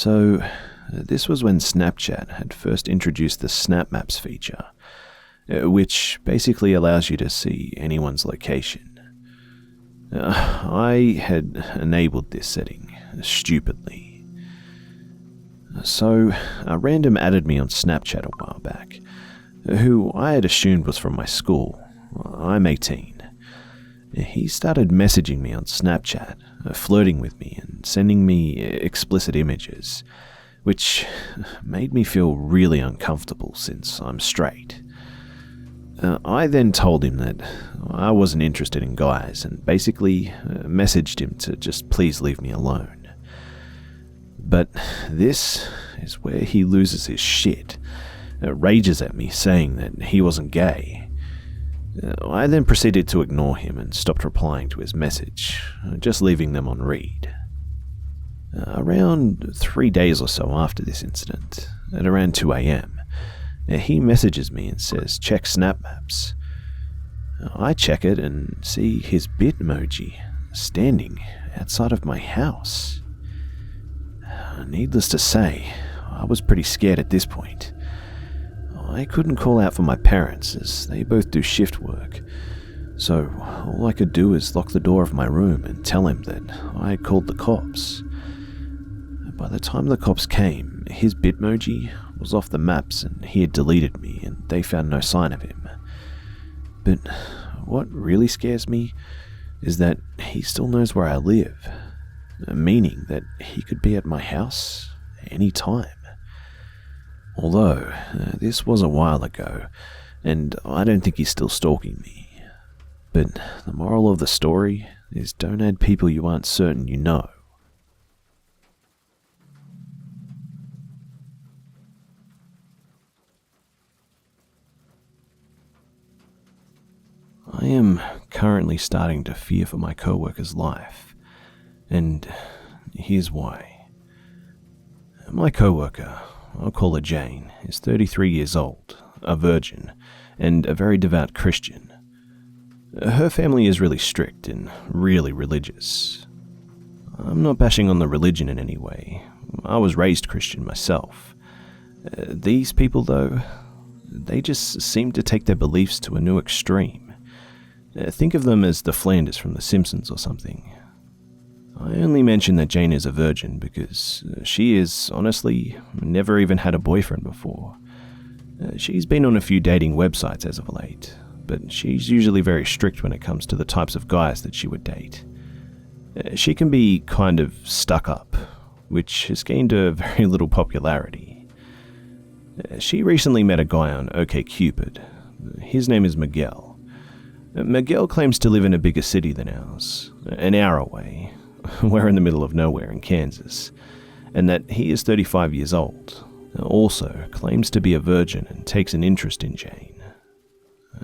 So, this was when Snapchat had first introduced the Snap Maps feature, which basically allows you to see anyone's location. I had enabled this setting, stupidly. So, a random added me on Snapchat a while back, who I had assumed was from my school. I'm 18. He started messaging me on Snapchat, flirting with me and sending me explicit images, which made me feel really uncomfortable since I'm straight. I then told him that I wasn't interested in guys and basically messaged him to just please leave me alone. But this is where he loses his shit, rages at me saying that he wasn't gay. I then proceeded to ignore him and stopped replying to his message, just leaving them on read. Around 3 days or so after this incident, at around 2 a.m., he messages me and says, check Snap Maps. I check it and see his Bitmoji standing outside of my house. Needless to say, I was pretty scared at this point. I couldn't call out for my parents as they both do shift work, so all I could do is lock the door of my room and tell him that I had called the cops. By the time the cops came, his Bitmoji was off the maps and he had deleted me and they found no sign of him. But what really scares me is that he still knows where I live, meaning that he could be at my house any time. Although, this was a while ago, and I don't think he's still stalking me. But the moral of the story is don't add people you aren't certain you know. I am currently starting to fear for my coworker's life, and here's why. My coworker, I'll call her Jane, is 33 years old, a virgin, and a very devout Christian. Her family is really strict and really religious. I'm not bashing on the religion in any way. I was raised Christian myself. These people, though, they just seem to take their beliefs to a new extreme. Think of them as the Flanders from The Simpsons or something. I only mention that Jane is a virgin because she is, honestly, never even had a boyfriend before. She's been on a few dating websites as of late, but she's usually very strict when it comes to the types of guys that she would date. She can be kind of stuck up, which has gained her very little popularity. She recently met a guy on OkCupid. His name is Miguel. Miguel claims to live in a bigger city than ours, an hour away. We're in the middle of nowhere in Kansas, and that he is 35 years old. Also claims to be a virgin and takes an interest in Jane.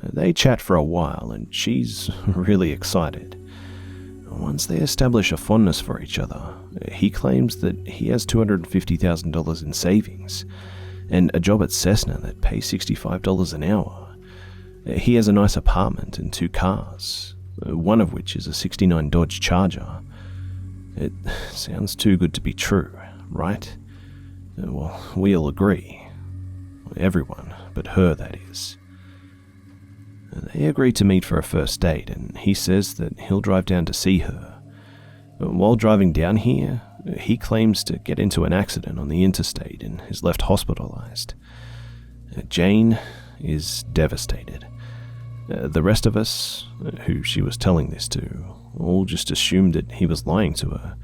They chat for a while and she's really excited. Once they establish a fondness for each other, he claims that he has $250,000 in savings and a job at Cessna that pays $65 an hour. He has a nice apartment and 2 cars, one of which is a '69 Dodge Charger. It sounds too good to be true, right? Well, we all agree. Everyone, but her, that is. They agree to meet for a first date, and he says that he'll drive down to see her. While driving down here, he claims to get into an accident on the interstate and is left hospitalized. Jane is devastated. The rest of us, who she was telling this to, all just assumed that he was lying to her,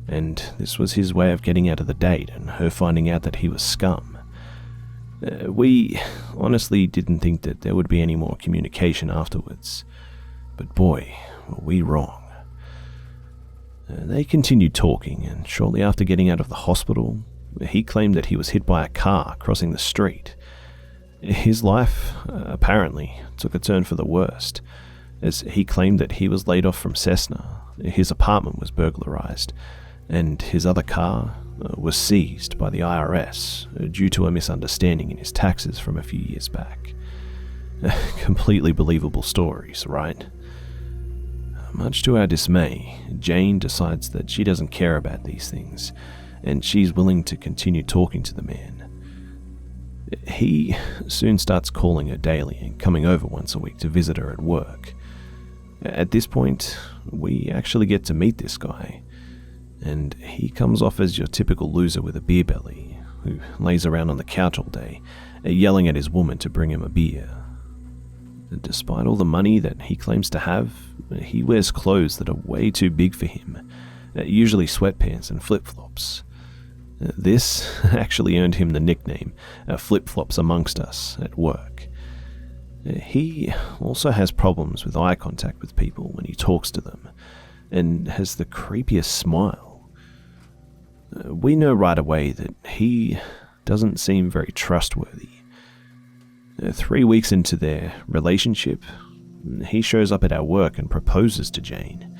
and this was his way of getting out of the date and her finding out that he was scum. We honestly didn't think that there would be any more communication afterwards, but boy, were we wrong. They continued talking, and shortly after getting out of the hospital, he claimed that he was hit by a car crossing the street. His life, apparently, took a turn for the worst, as he claimed that he was laid off from Cessna, his apartment was burglarized, and his other car was seized by the IRS due to a misunderstanding in his taxes from a few years back. Completely believable stories, right? Much to our dismay, Jane decides that she doesn't care about these things, and she's willing to continue talking to the man. He soon starts calling her daily and coming over once a week to visit her at work. At this point, we actually get to meet this guy, and he comes off as your typical loser with a beer belly, who lays around on the couch all day, yelling at his woman to bring him a beer. Despite all the money that he claims to have, he wears clothes that are way too big for him, usually sweatpants and flip-flops. This actually earned him the nickname, Flip-Flops Amongst Us, at work. He also has problems with eye contact with people when he talks to them, and has the creepiest smile. We know right away that he doesn't seem very trustworthy. 3 weeks into their relationship, he shows up at our work and proposes to Jane.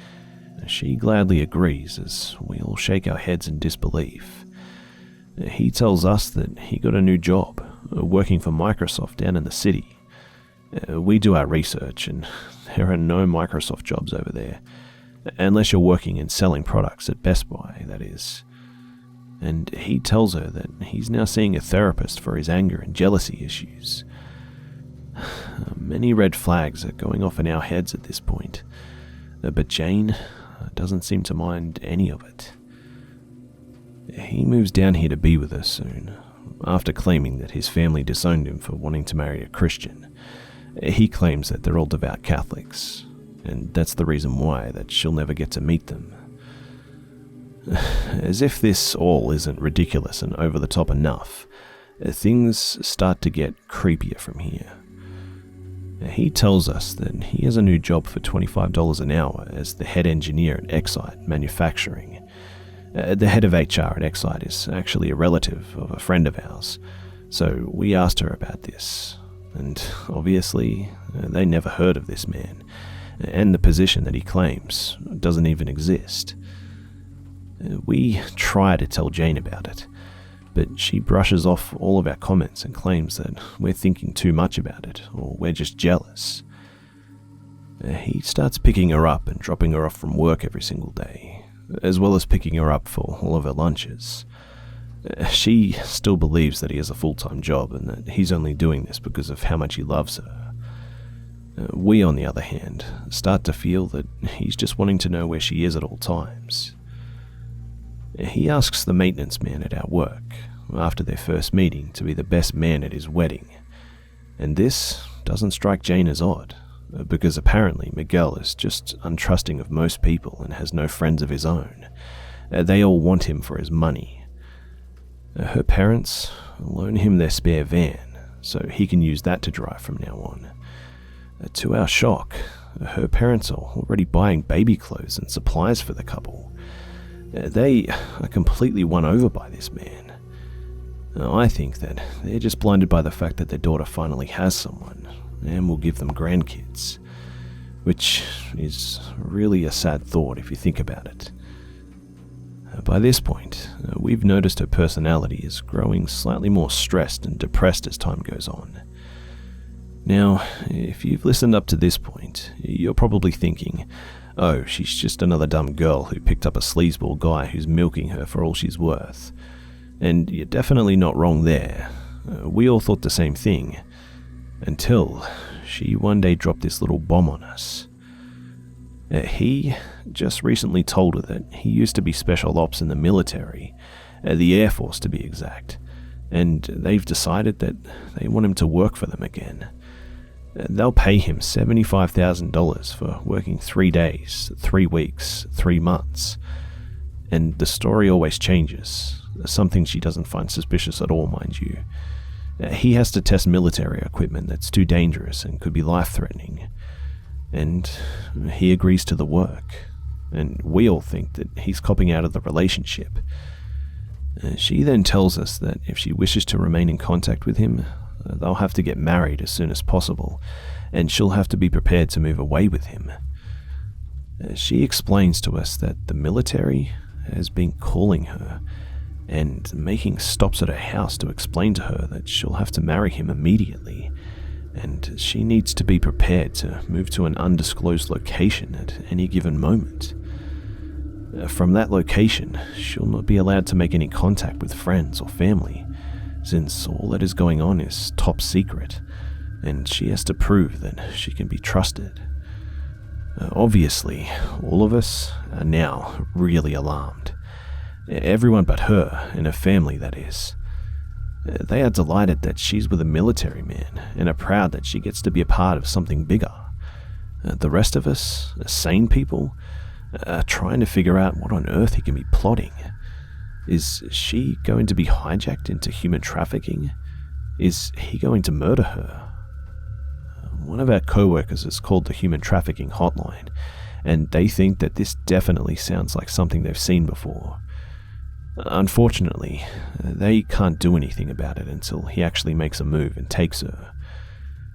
She gladly agrees, as we all shake our heads in disbelief. He tells us that he got a new job, working for Microsoft down in the city. We do our research, and there are no Microsoft jobs over there, unless you're working and selling products at Best Buy, that is. And he tells her that he's now seeing a therapist for his anger and jealousy issues. Many red flags are going off in our heads at this point, but Jane doesn't seem to mind any of it. He moves down here to be with us soon, after claiming that his family disowned him for wanting to marry a Christian. He claims that they're all devout Catholics, and that's the reason why that she'll never get to meet them. As if this all isn't ridiculous and over the top enough, things start to get creepier from here. He tells us that he has a new job for $25 an hour as the head engineer at Excite Manufacturing. The head of HR at Excite is actually a relative of a friend of ours, so we asked her about this, and obviously they never heard of this man, and the position that he claims doesn't even exist. We try to tell Jane about it, but she brushes off all of our comments and claims that we're thinking too much about it, or we're just jealous. He starts picking her up and dropping her off from work every single day, as well as picking her up for all of her lunches. She still believes that he has a full-time job and that he's only doing this because of how much he loves her. We, on the other hand, start to feel that he's just wanting to know where she is at all times. He asks the maintenance man at our work, after their first meeting, to be the best man at his wedding, and this doesn't strike Jane as odd, because apparently Miguel is just untrusting of most people and has no friends of his own. They all want him for his money. Her parents loan him their spare van, so he can use that to drive from now on. To our shock, her parents are already buying baby clothes and supplies for the couple. They are completely won over by this man. I think that they're just blinded by the fact that their daughter finally has someone and will give them grandkids, which is really a sad thought if you think about it. By this point, we've noticed her personality is growing slightly more stressed and depressed as time goes on. Now, if you've listened up to this point, you're probably thinking, oh, she's just another dumb girl who picked up a sleazeball guy who's milking her for all she's worth. And you're definitely not wrong there. We all thought the same thing, until she one day dropped this little bomb on us. He just recently told her that he used to be special ops in the military, the Air Force to be exact, and they've decided that they want him to work for them again. They'll pay him $75,000 for working 3 days, 3 weeks, 3 months. And the story always changes, something she doesn't find suspicious at all, mind you. He has to test military equipment that's too dangerous and could be life-threatening. And he agrees to the work, and we all think that he's copping out of the relationship. She then tells us that if she wishes to remain in contact with him, they'll have to get married as soon as possible, and she'll have to be prepared to move away with him. She explains to us that the military has been calling her and making stops at her house to explain to her that she'll have to marry him immediately, and she needs to be prepared to move to an undisclosed location at any given moment. From that location, she'll not be allowed to make any contact with friends or family, since all that is going on is top secret, and she has to prove that she can be trusted. Obviously, all of us are now really alarmed. Everyone but her and her family, that is. They are delighted that she's with a military man and are proud that she gets to be a part of something bigger. The rest of us, sane people, are trying to figure out what on earth he can be plotting. Is she going to be hijacked into human trafficking? Is he going to murder her? One of our co-workers has called the human trafficking hotline, and they think that this definitely sounds like something they've seen before. Unfortunately, they can't do anything about it until he actually makes a move and takes her.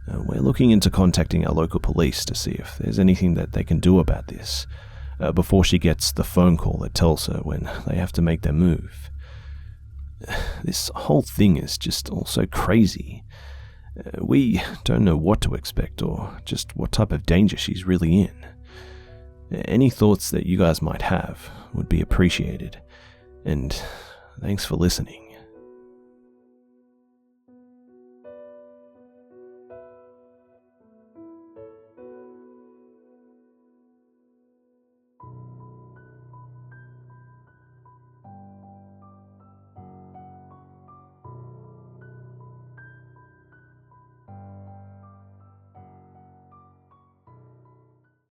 We're looking into contacting our local police to see if there's anything that they can do about this, before she gets the phone call that tells her when they have to make their move. This whole thing is just all so crazy. We don't know what to expect or just what type of danger she's really in. Any thoughts that you guys might have would be appreciated, and thanks for listening.